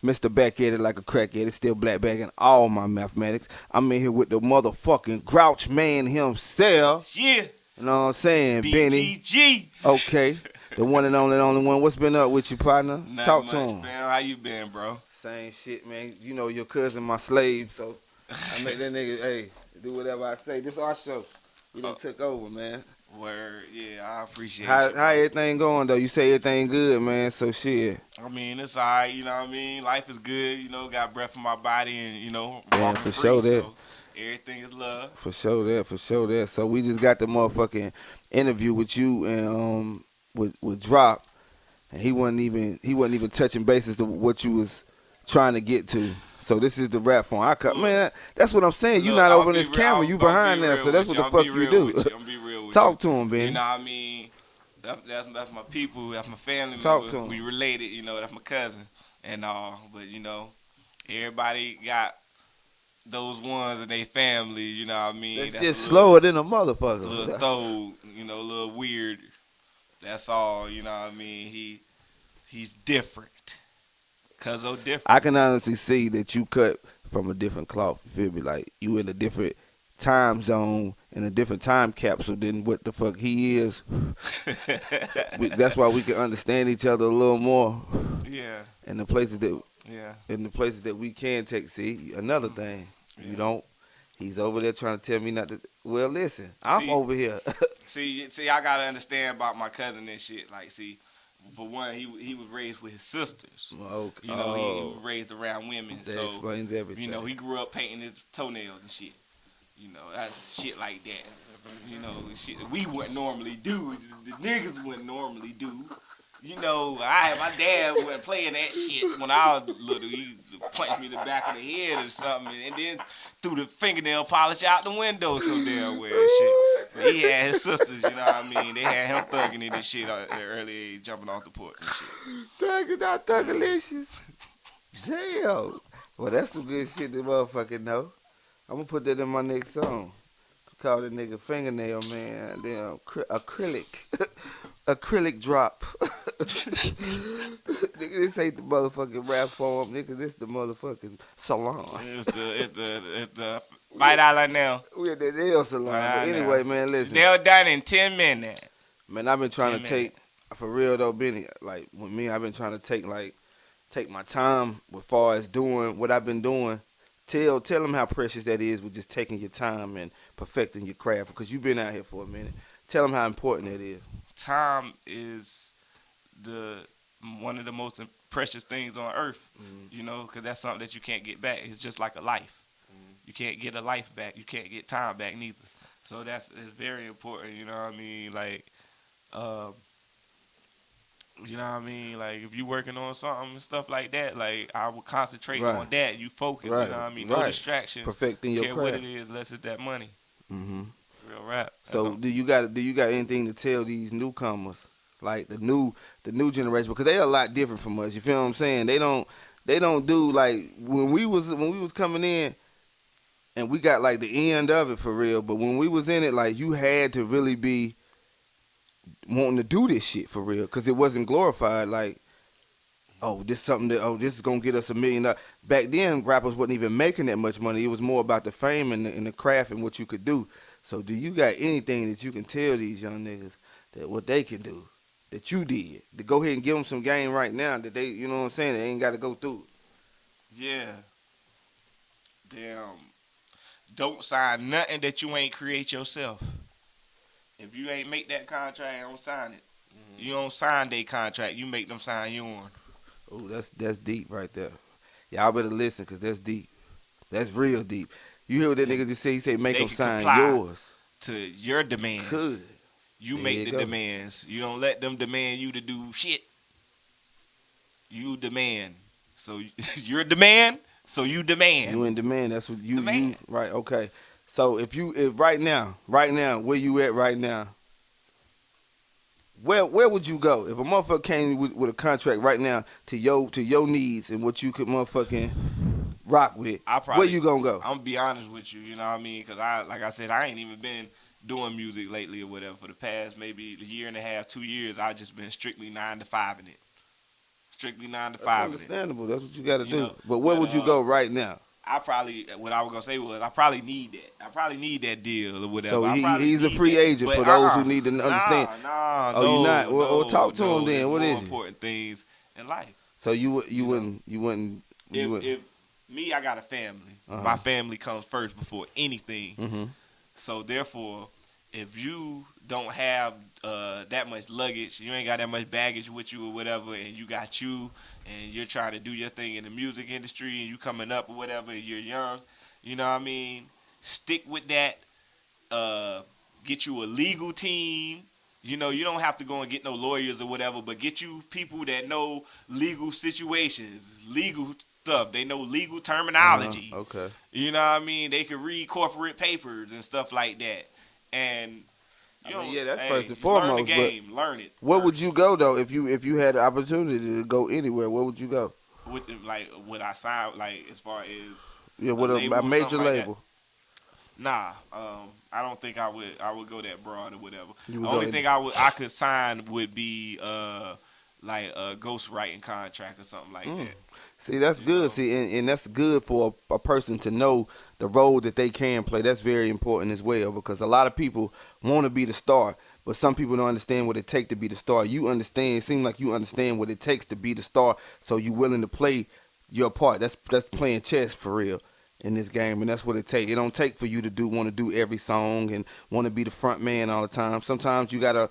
Mr. Back at it like a crack at it, still black back in all my mathematics. I'm in here with the motherfucking Grouch man himself. Yeah. You know what I'm saying, Benny? BTG. Okay. The one and only one. What's been up with you, partner? Not Talk much, to him. fam. How you been, bro? Same shit, man. You know your cousin my slave, so I make that nigga, hey, do whatever I say. This our show. We done took over, man. Word, yeah, I appreciate How you. how everything going though? You say everything good, man. So shit. I mean, it's alright, you know what I mean? Life is good, you know, got breath in my body and, you know, Man, walking for free, sure that. so everything is love. For sure that. So we just got the motherfucking interview with you and with Drop, and he wasn't even touching bases to what you was trying to get to. So this is the Rapform. Man, that's what I'm saying. You Look, not I'll over be this real- camera. I'll- You I'll behind be there. real So that's with what you. the I'll fuck be you real do. with you. I'm be real with Talk you. to him, Ben. You know what I mean? That's my people. That's my family Talk member. to 'em. We related. You know, that's my cousin and all. But you know, everybody got those ones in their family. You know what I mean? That's That's just a little, slower than a motherfucker. little throw. You know, a little weird. That's all. You know what I mean? He's different. Cause so different. I can honestly see that you cut from a different cloth. You feel me? Like you in a different time zone in a different time capsule than what the fuck he is. That's why we can understand each other a little more. Yeah. In the places that we can take. See, another thing. You don't. He's over there trying to tell me not to. Well, listen, I'm over here. see, I gotta understand about my cousin and shit. Like, see, for one, he was raised with his sisters. Okay. You know, he was raised around women. That so explains everything. You know, he grew up painting his toenails and shit. You know, shit like that. You know, shit that we wouldn't normally do. The niggas wouldn't normally do. You know, my dad wasn't playing that shit when I was little. He punched me in the back of the head or something, and then threw the fingernail polish out the window so damn well and shit. But he had his sisters, you know what I mean? They had him thugging it and shit at an early age, jumping off the porch and shit. Thugging out Thuggalicious. Damn. Well, that's some good shit to motherfucking know. I'm gonna put that in my next song. Call that nigga fingernail man. Damn, acrylic. Acrylic drop. Nigga, this ain't the motherfucking Rapform. Nigga, this the motherfucking salon. It's the Fight Island now. We at the nail salon. But anyway, man, listen. Nail done in 10 minutes. Man, I've been trying to take, for real though, Benny, like with me, I've been trying to take my time as far as doing what I've been doing. Tell them how precious that is with just taking your time and perfecting your craft, because you've been out here for a minute. Tell them how important that is. Time is one of the most precious things on earth, you know, because that's something that you can't get back. It's just like a life. You can't get a life back. You can't get time back neither. So it's very important, you know what I mean? Like, you know what I mean? Like, if you working on something and stuff like that, like, I would concentrate on that. You focus, you know what I mean? No distractions. Perfecting your craft. Care what it is, unless it's that money. Mm-hmm. Real rap. So do you got anything to tell these newcomers, like the new generation, because they a lot different from us? You feel what I'm saying? They don't do like when we was coming in, and we got like the end of it for real. But when we was in it, like you had to really be wanting to do this shit for real, because it wasn't glorified. Like, oh, this is something that this is gonna get us $1 million. Back then, rappers wasn't even making that much money. It was more about the fame and the craft and what you could do. So do you got anything that you can tell these young niggas that what they can do, that you did, to go ahead and give them some game right now that they, you know what I'm saying, they ain't got to go through it? Yeah. Damn. Don't sign nothing that you ain't create yourself. If you ain't make that contract, don't sign it. Mm-hmm. You don't sign their contract. You make them sign yours. Oh, that's deep right there. Y'all better listen, because that's deep. That's real deep. You hear what that nigga just say? He say make them sign yours. To your demands. Good. You make the demands. You don't let them demand you to do shit. You demand. So you're a demand, so you demand. You in demand. That's what you right, okay. So if right now, where you at right now, where would you go? If a motherfucker came with a contract right now to your needs and what you could motherfucking rock with, where you gonna go? I'm gonna be honest with you, you know what I mean? Because like I said, I ain't even been doing music lately or whatever. For the past maybe a year and a half, 2 years, I just been strictly 9 to 5 in it. strictly 9 to That's 5. understandable. That's what you got to You do. know, But where but, would you go right now? what I was gonna say was, I probably need that. I probably need that deal or whatever. So I probably he's a need free that. agent But, for those who need to understand. Nah, Oh, no, you not? Well, no, talk to no. him then. There's What more is it? important things in life. So you know. wouldn't. If me, I got a family. My family comes first before anything. Mm-hmm. So therefore, if you don't have that much luggage, you ain't got that much baggage with you or whatever, and you got you, and you're trying to do your thing in the music industry, and you coming up or whatever, and you're young, you know what I mean? Stick with that. Get you a legal team. You know, you don't have to go and get no lawyers or whatever, but get you people that know legal situations, legal stuff. They know legal terminology. Okay. You know what I mean? They can read corporate papers and stuff like that. And yeah, that's first and foremost. Learn the game, learn it. Where would you go though if you had the opportunity to go anywhere? Where would you go? Would I sign as far as with a major label? Nah, I don't think I would go that broad or whatever. The only thing I could sign would be like a ghostwriting contract or something like that. See, that's good. Know? See, and that's good for a person to know the role that they can play. That's very important as well, because a lot of people want to be the star, but some people don't understand what it takes to be the star. You understand. It seems like you understand what it takes to be the star, so you're willing to play your part. That's playing chess for real in this game, and that's what it takes. It don't take for you to want to do every song and want to be the front man all the time. Sometimes you gotta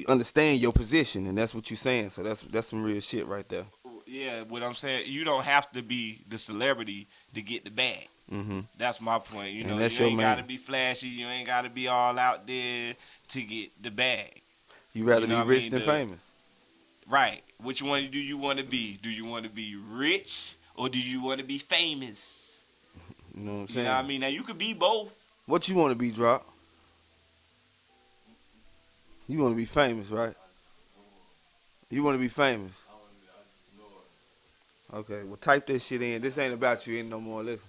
understand your position, and that's what you're saying. So that's some real shit right there. Yeah, what I'm saying, you don't have to be the celebrity to get the bag. Mm-hmm. That's my point. You know, you ain't got to be flashy. You ain't got to be all out there to get the bag. You rather be rich than famous. Right. Which one do you want to be? Do you want to be rich or do you want to be famous? You know what I'm saying? You know what I mean? Now, you could be both. What you want to be, Drop? You want to be famous, right? You want to be famous. Okay, well, type that shit in. This ain't about you, ain't no more. Listen,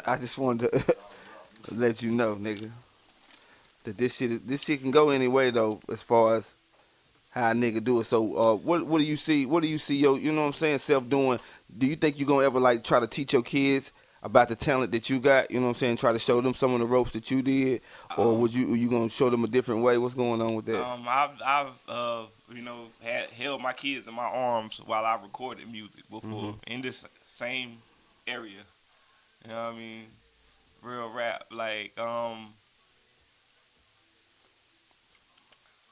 I just wanted to let you know, nigga, that this shit can go any way though, as far as how a nigga do it. So, what do you see? What do you see you know what I'm saying, self doing? Do you think you gonna ever like try to teach your kids about the talent that you got? You know what I'm saying? Try to show them some of the ropes that you did, or are you gonna show them a different way? What's going on with that? I've held my kids in my arms while I recorded music before in this same area. You know what I mean? Real rap, like oh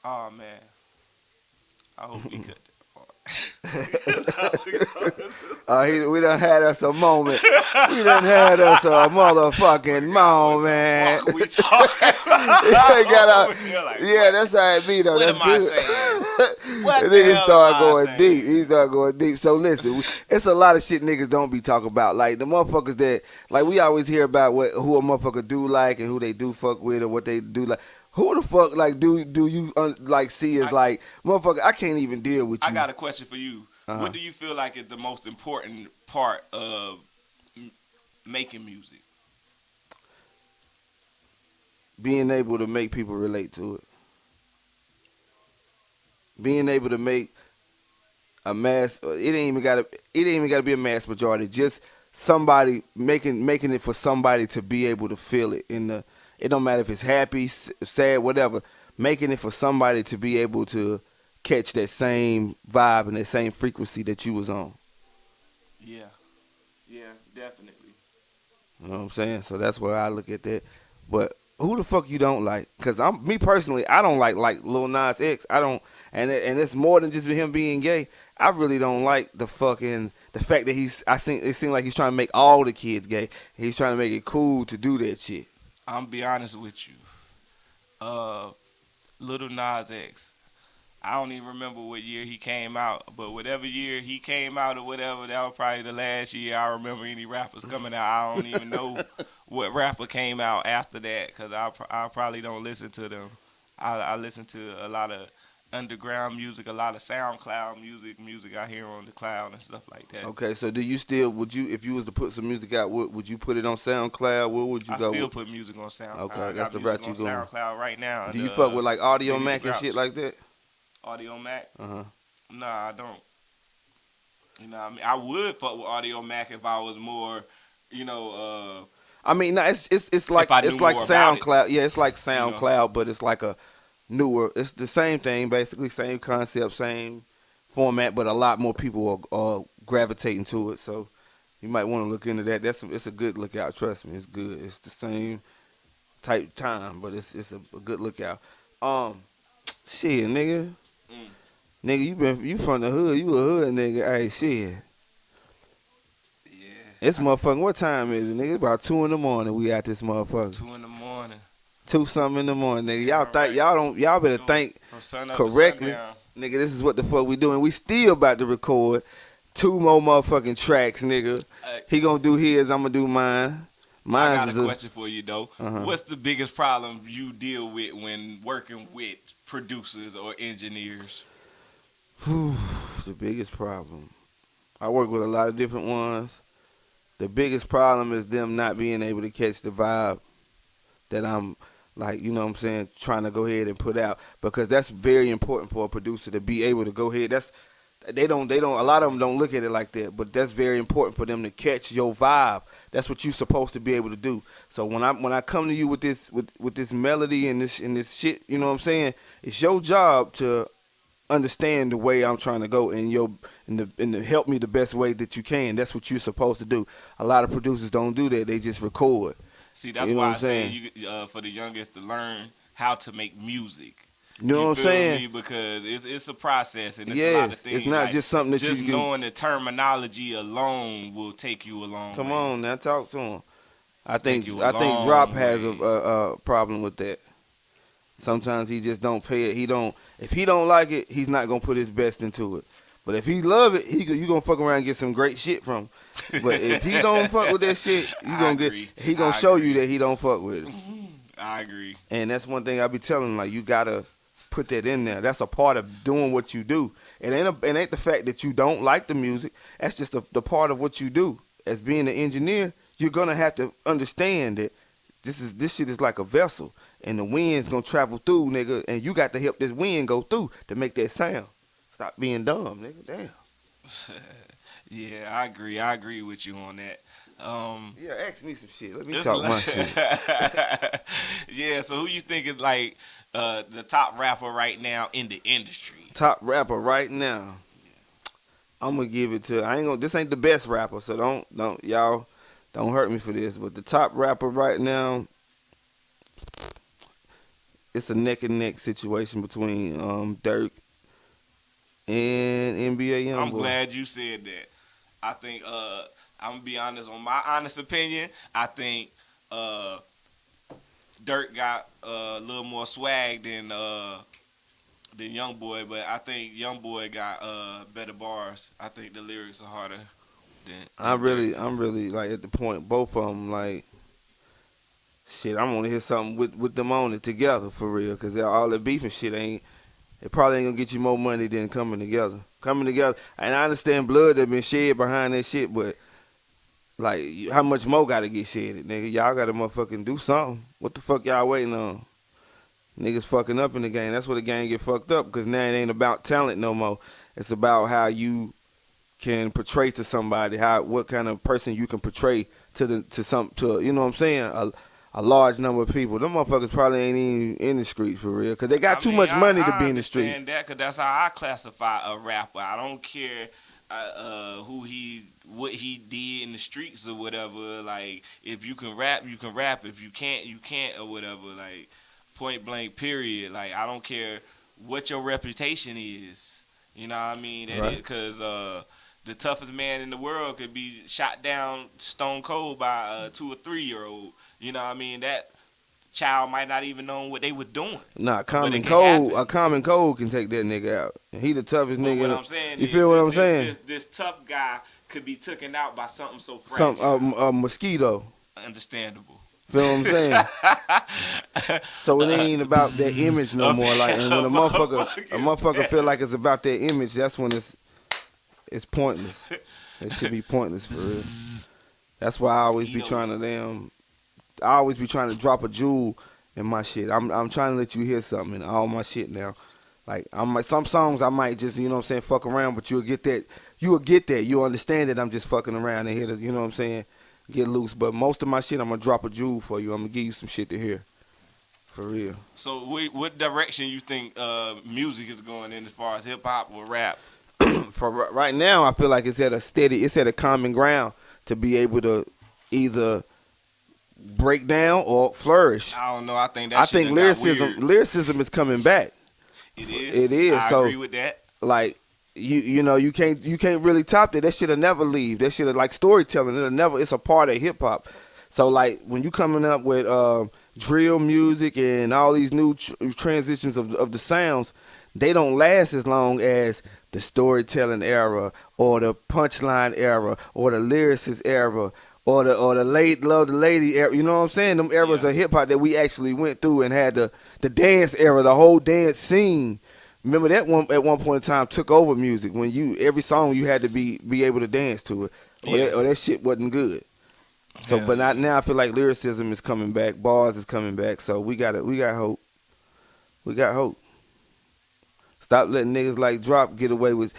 man, I hope we cut that. We done had us a moment. We done had us a motherfucking moment. What we talking about? Yeah, that's how it be though. What That's am I good. saying? What the the niggas hell start am I going saying? deep. He start going deep. So listen, it's a lot of shit niggas don't be talking about. Like the motherfuckers that, like we always hear about who a motherfucker do like and who they do fuck with or what they do like. Who the fuck like do you like see as like motherfucker? I can't even deal with you. I got a question for you. What do you feel like is the most important part of making music? Being able to make people relate to it. Being able to make a mass. It ain't even gotta be a mass majority. Just somebody making it for somebody to be able to feel it in the. It don't matter if it's happy, sad, whatever. Making it for somebody to be able to catch that same vibe and that same frequency that you was on. Yeah, definitely. You know what I'm saying? So that's where I look at that. But who the fuck you don't like? Because me personally, I don't like Lil Nas X. I don't, and it's more than just him being gay. I really don't like the fact that it seems like he's trying to make all the kids gay. He's trying to make it cool to do that shit. I'm be honest with you. Lil Nas X, I don't even remember what year he came out, but whatever year he came out or whatever, that was probably the last year I remember any rappers coming out. I don't even know what rapper came out after that because I probably don't listen to them. I listen to a lot of underground music, a lot of SoundCloud music I hear on the cloud and stuff like that. Okay, so if you was to put some music out, would you put it on SoundCloud? Where would you go? I still put music on SoundCloud. Okay, that's the route you going. SoundCloud right now. Do you fuck with like Audio Bennie the Mac and Grouch. shit like that? Audio Mac? Uh-huh. Nah, I don't. You know what I mean? I would fuck with Audio Mac if I was more, you know, I mean, no, it's if like I knew more about it. SoundCloud. Yeah, it's like You know, SoundCloud, but it's like a newer. It's the same thing, basically, same concept, same format, but a lot more people are gravitating to it. So you might want to look into that. It's a good lookout. Trust me, it's good. It's the same type time, but it's a good lookout. Um, shit, nigga, mm, you from the hood. You a hood nigga. Hey, shit. It's yeah, motherfucking. What time is it, nigga? It's about 2 in the morning. We at this motherfucker. 2 in the morning. 2 something in the morning, nigga. Yeah, Y'all think right. y'all better From, think from sun up to correctly, sundown. nigga. This is what the fuck we doing. We still about to record 2 more motherfucking tracks, nigga. He gonna do his. I'm gonna do mine. I Mine got is a question for you though. Uh-huh. What's the biggest problem you deal with when working with producers or engineers? The biggest problem. I work with a lot of different ones. The biggest problem is them not being able to catch the vibe that I'm like, you know what I'm saying, trying to go ahead and put out, because that's very important for a producer to be able to go ahead. They don't a lot of them don't look at it like that, but that's very important for them to catch your vibe. That's what you're supposed to be able to do. So when I come to you with this melody and this shit, you know what I'm saying, it's your job to understand the way I'm trying to go and to help me the best way that you can. That's what you're supposed to do. A lot of producers don't do that. They just record. See, that's You know why what I I'm say saying? for the youngest to learn how to make music. You know what I'm feel saying? me? Because it's a process and it's a Yes, lot of things. it's not like, just something that just you can. knowing the terminology alone will take you a long Come way. on now, talk to him. I Take think you a Drop long has way. a problem with that. Sometimes he just don't pay it. If he don't like it, he's not gonna put his best into it. But if he love it, you gonna fuck around and get some great shit from him. But if he don't fuck with that shit, he gonna show you that he don't fuck with it. I agree. And that's one thing I be telling him, like, you gotta put that in there. That's a part of doing what you do. It ain't the fact that you don't like the music. That's just the part of what you do. As being an engineer, you're gonna have to understand that this shit is like a vessel, and the wind's gonna travel through, nigga, and you got to help this wind go through to make that sound. Stop being dumb, nigga. Damn. Yeah, I agree. I agree with you on that. Yeah, ask me some shit. Let me It's talk like- my shit. Yeah, so who you think is like the top rapper right now in the industry? Top rapper right now. I'm gonna give it to. This ain't the best rapper, so y'all don't hurt me for this. But the top rapper right now, it's a neck and neck situation between Dirk and NBA Youngboy. I'm glad you said that. I think I'm gonna be honest. On my honest opinion, I think Dirk got a little more swag than YoungBoy, but I think YoungBoy got better bars. I think the lyrics are harder than. I'm really like at the point. Both of them like. Shit, I'm gonna hear something with them on it together for real, cause all the beef and shit it probably ain't gonna get you more money than coming together. Coming together, and I understand blood that been shed behind that shit, but like, how much more gotta get shedded, nigga? Y'all gotta motherfucking do something. What the fuck y'all waiting on? Niggas fucking up in the game. That's where the game get fucked up, cause now it ain't about talent no more. It's about how you can portray to somebody, what kind of person you can portray to you know what I'm saying? A large number of people. Them motherfuckers probably ain't even in the streets for real, because they got too much money to be in the streets. I understand that, because that's how I classify a rapper. I don't care what he did in the streets or whatever. Like, if you can rap, you can rap. If you can't, you can't, or whatever. Like, point blank, period. Like, I don't care what your reputation is. You know what I mean? Because the toughest man in the world could be shot down stone cold by a 2 or 3-year-old. You know what I mean? That child might not even know what they were doing. Nah, a common cold can take that nigga out. He the toughest nigga. What I'm saying, you feel what I'm saying? This tough guy could be taken out by something so fragile. A mosquito. Understandable. Feel what I'm saying? So it ain't about that image no more. Like, and when a motherfucker feel like it's about that image, that's when it's pointless. It should be pointless for real. That's why I always be trying to drop a jewel in my shit. I'm trying to let you hear something in all my shit now. Like, some songs I might just, you know what I'm saying, fuck around, but you'll get you will get that. You'll understand that I'm just fucking around and here to, you know what I'm saying, get loose. But most of my shit, I'm gonna drop a jewel for you. I'm gonna give you some shit to hear. For real. So what direction you think music is going in as far as hip hop or rap? For right now, I feel like it's at a common ground to be able to either break down or flourish. I don't know. I think that shit lyricism is coming back. It is. It is. I agree with that. Like you know you can't really top that. That shit'll never leave. That shit'll like storytelling. It's a part of hip hop. So like when you coming up with drill music and all these new transitions of the sounds, they don't last as long as the storytelling era or the punchline era or the lyricist era or the late love the lady era. You know what I'm saying? Them eras of hip hop that we actually went through and had the dance era, the whole dance scene. Remember that one at one point in time took over music when every song you had to be able to dance to it or that shit wasn't good. So, but not now. I feel like lyricism is coming back, bars is coming back. So we got hope. We got hope. Stop letting niggas like Drop get away with.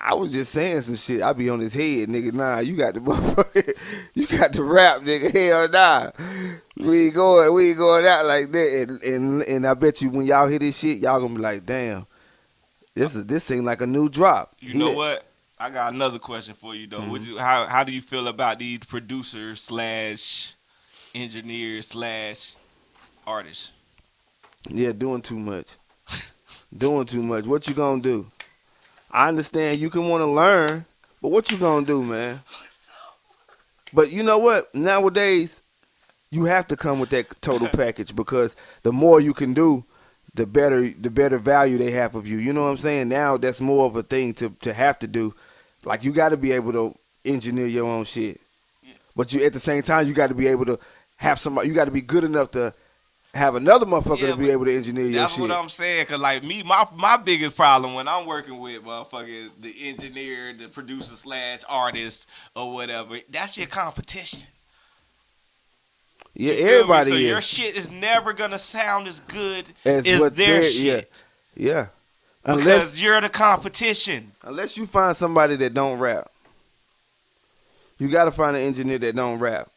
I was just saying some shit. I be on his head, nigga. Nah, you got the motherfucker. You got the rap, nigga. Hell nah. We ain't going out like that. And I bet you when y'all hear this shit, y'all gonna be like, damn, this seem like a new Drop. You know what? I got another question for you though. Mm-hmm. How do you feel about these producers / engineers / artists? Yeah, doing too much. Doing too much. What you gonna do? I understand you can want to learn, but what you gonna do, man? But you know what? Nowadays, you have to come with that total package because the more you can do, the better value they have of you. You know what I'm saying? Now that's more of a thing to have to do. Like you got to be able to engineer your own shit, but you at the same time you got to be able to have somebody. You got to be good enough to have another motherfucker to be able to engineer your shit. That's what I'm saying. Cause like me, my biggest problem when I'm working with motherfuckers, the engineer, the producer / artist or whatever, that's your competition. Yeah, everybody. So is. your shit is never gonna sound as good as their shit. Yeah. Because you're the competition. Unless you find somebody that don't rap. You gotta find an engineer that don't rap.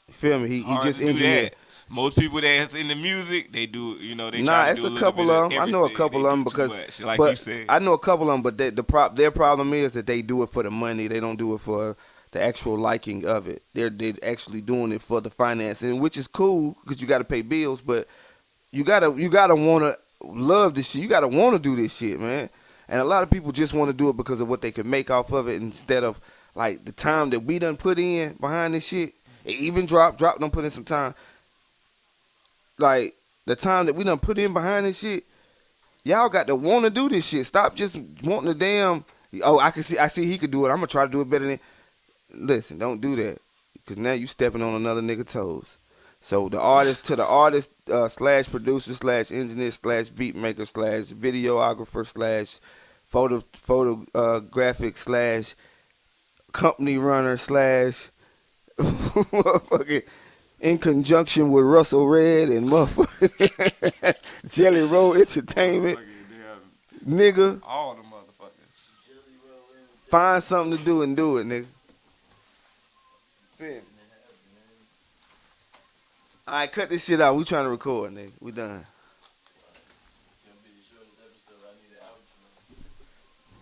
You feel me? He just engineered. Most people that's in the music, they do, they nah, try to it's do a couple of them. I know a couple of them because, much, you said. I know a couple of them, but their problem is that they do it for the money. They don't do it for the actual liking of it. They're actually doing it for the financing, which is cool because you got to pay bills, but you gotta want to love this shit. You gotta want to do this shit, man. And a lot of people just want to do it because of what they can make off of it instead of like the time that we done put in behind this shit. Even Drop done put in some time. Like the time that we done put in behind this shit, y'all got to want to do this shit. Stop just wanting the damn. Oh, I see he could do it. I'm gonna try to do it better than. Listen, don't do that because now you stepping on another nigga toes. So the artist / producer / engineer / beat maker / videographer / photographic / company runner / motherfucking in conjunction with Russell Red and motherfucking Jelly Roll Entertainment. Nigga. All the motherfuckers. Find something to do and do it, nigga. Alright, cut this shit out. We trying to record, nigga. We done.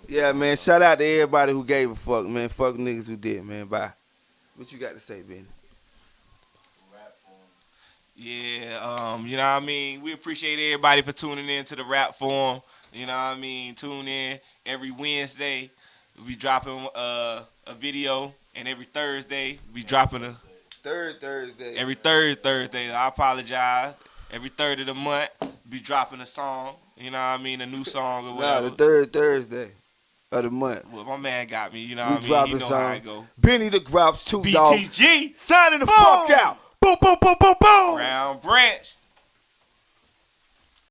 Yeah, man. Shout out to everybody who gave a fuck, man. Fuck niggas who did, man. Bye. What you got to say, Benny? Yeah, you know what I mean? We appreciate everybody for tuning in to the Rapform. You know what I mean? Tune in every Wednesday. We dropping a video, and every Thursday we dropping a third Thursday. Every third Thursday. I apologize. Every third of the month be dropping a song. You know what I mean? A new song or whatever. Nah, the third Thursday of the month. Well, my man got me. You know what I mean? You know how it go. Bennie the Grouch, Toot, BTG. Signing the fuck out. Boom, boom, boom, boom, boom. Round Branch.